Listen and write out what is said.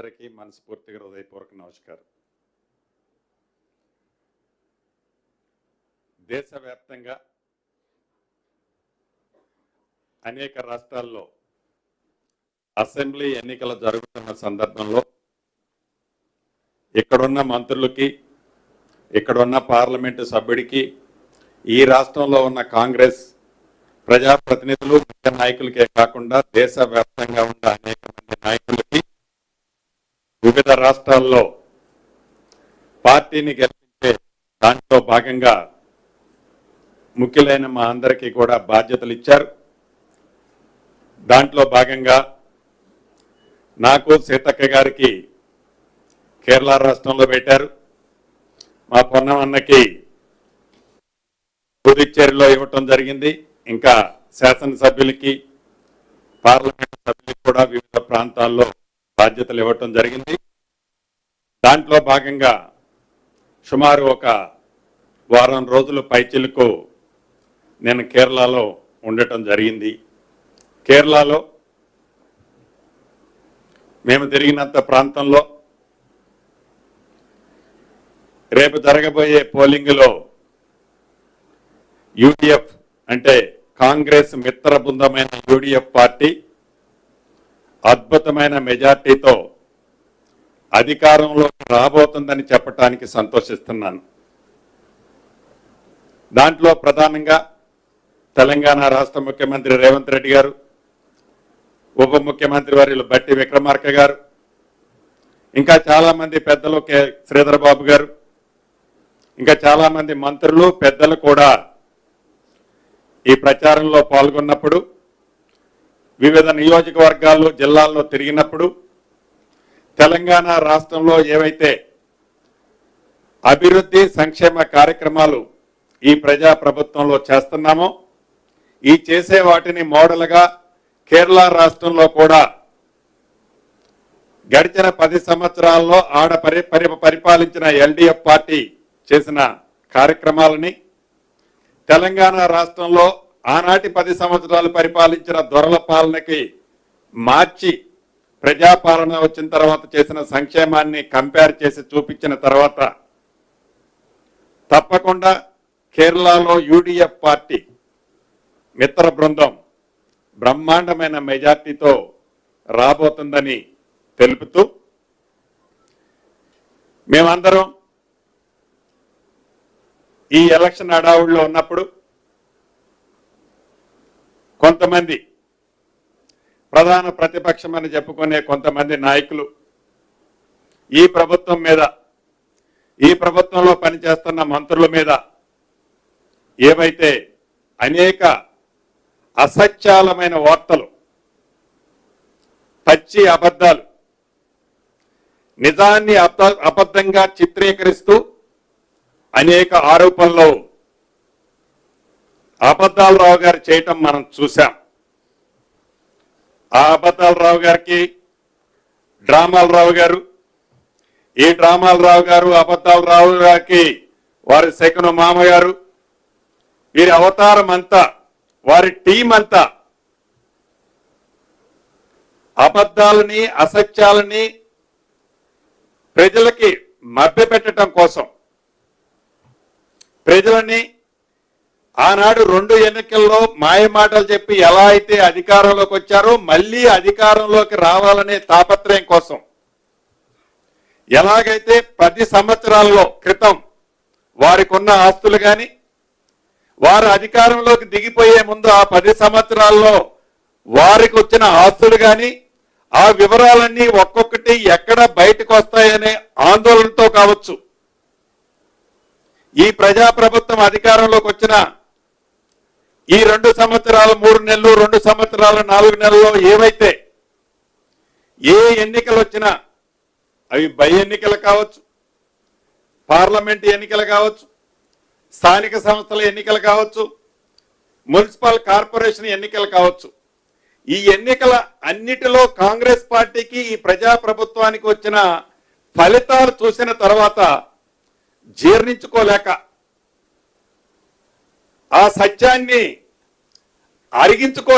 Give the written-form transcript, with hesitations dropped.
అందరికీ మనస్ఫూర్తిగా హృదయపూర్వక నమస్కారం. దేశవ్యాప్తంగా అనేక రాష్ట్రాల్లో అసెంబ్లీ ఎన్నికలు జరుగుతున్న సందర్భంలో ఇక్కడున్న మంత్రులకి, ఇక్కడున్న పార్లమెంటు సభ్యుడికి, ఈ రాష్ట్రంలో ఉన్న కాంగ్రెస్ ప్రజాప్రతినిధులు, ముఖ్య నాయకులకే కాకుండా దేశవ్యాప్తంగా ఉన్న అనేక మంది నాయకులకి వివిధ రాష్ట్రాల్లో పార్టీని గెలిపించే దాంట్లో భాగంగా ముఖ్యులైన మా అందరికీ కూడా బాధ్యతలు ఇచ్చారు. దాంట్లో భాగంగా నాకు సీతక్క గారికి కేరళ రాష్ట్రంలో పెట్టారు. మా పొన్నమన్నకి పుదుచ్చేరిలో ఇవ్వటం జరిగింది. ఇంకా శాసనసభ్యులకి, పార్లమెంట్ సభ్యులకి కూడా వివిధ ప్రాంతాల్లో బాధ్యతలు ఇవ్వటం జరిగింది. దాంట్లో భాగంగా సుమారు ఒక వారం రోజుల పైచిలకు నేను కేరళలో ఉండటం జరిగింది. కేరళలో మేము తిరిగినంత ప్రాంతంలో రేపు జరగబోయే పోలింగ్లో యూడీఎఫ్ అంటే కాంగ్రెస్ మిత్ర బృందమైన యూడీఎఫ్ పార్టీ అద్భుతమైన మెజార్టీతో అధికారంలోకి రాబోతుందని చెప్పడానికి సంతోషిస్తున్నాను. దాంట్లో ప్రధానంగా తెలంగాణ రాష్ట్ర ముఖ్యమంత్రి రేవంత్ రెడ్డి గారు, ఉప ముఖ్యమంత్రి వర్యులు బట్టి విక్రమార్క గారు, ఇంకా చాలా మంది పెద్దలు, శ్రీధర్ బాబు గారు, ఇంకా చాలా మంది మంత్రులు, పెద్దలు కూడా ఈ ప్రచారంలో పాల్గొన్నప్పుడు, వివిధ నియోజకవర్గాల్లో, జిల్లాల్లో తిరిగినప్పుడు తెలంగాణ రాష్ట్రంలో ఏవైతే అభివృద్ధి సంక్షేమ కార్యక్రమాలు ఈ ప్రజా ప్రభుత్వంలో చేస్తున్నామో, ఈ చేసే వాటిని మోడల్గా కేరళ రాష్ట్రంలో కూడా గడిచిన 10 సంవత్సరాల్లో పరిపాలించిన ఎల్డీఎఫ్ పార్టీ చేసిన కార్యక్రమాలని తెలంగాణ రాష్ట్రంలో ఆనాటి 10 సంవత్సరాలు పరిపాలించిన దొరల పాలనకి మార్చి ప్రజాపాలన వచ్చిన తర్వాత చేసిన సంక్షేమాన్ని కంపేర్ చేసి చూపించిన తర్వాత తప్పకుండా కేరళలో యూడీఎఫ్ పార్టీ మిత్ర బృందం బ్రహ్మాండమైన మెజార్టీతో రాబోతుందని తెలుపుతూ, మేమందరం ఈ ఎలక్షన్ హడావుడిలో ఉన్నప్పుడు కొంతమంది ప్రధాన ప్రతిపక్షం అని చెప్పుకునే కొంతమంది నాయకులు ఈ ప్రభుత్వం మీద, ఈ ప్రభుత్వంలో పనిచేస్తున్న మంత్రుల మీద ఏవైతే అనేక అసత్యాలమైన వార్తలు, పచ్చి అబద్ధాలు, నిజాన్ని అబద్ధంగా చిత్రీకరిస్తూ అనేక ఆరోపణలు అబద్ధాలరావు గారు చేయటం మనం చూశాం. ఆ అబద్ధాలరావు గారికి డ్రామాలరావు గారు, ఈ డ్రామాలరావు గారు, అబద్ధాలరావు గారికి వారి సెకను మామగారు, వీరి అవతారం అంతా, వారి టీం అంతా అబద్ధాలని, అసత్యాలని ప్రజలకి మభ్యపెట్టడం కోసం, ప్రజలని ఆనాడు 2 ఎన్నికల్లో మాయమాటలు చెప్పి ఎలా అయితే అధికారంలోకి వచ్చారో మళ్ళీ అధికారంలోకి రావాలనే తాపత్రయం కోసం, ఎలాగైతే 10 సంవత్సరాల్లో క్రితం వారికి ఉన్న ఆస్తులు కానీ, వారు అధికారంలోకి దిగిపోయే ముందు ఆ 10 సంవత్సరాల్లో వారికి వచ్చిన ఆస్తులు కానీ, ఆ వివరాలన్నీ ఒక్కొక్కటి ఎక్కడ బయటకు వస్తాయనే ఆందోళనతో కావచ్చు, ఈ ప్రజాప్రభుత్వం అధికారంలోకి వచ్చిన ఈ 2 సంవత్సరాలు 3 నెలలు, 2 సంవత్సరాలు 4 నెలల్లో ఏవైతే ఏ ఎన్నికలు వచ్చినా, అవి బై ఎన్నికలు కావచ్చు, పార్లమెంట్ ఎన్నికలు కావచ్చు, స్థానిక సంస్థల ఎన్నికలు కావచ్చు, మున్సిపల్ కార్పొరేషన్ ఎన్నికలు కావచ్చు, ఈ ఎన్నికల అన్నిటిలో కాంగ్రెస్ పార్టీకి, ఈ ప్రజాప్రభుత్వానికి వచ్చిన ఫలితాలు చూసిన తర్వాత జీర్ణించుకోలేక ఆ సత్యాన్ని అరిగించుకో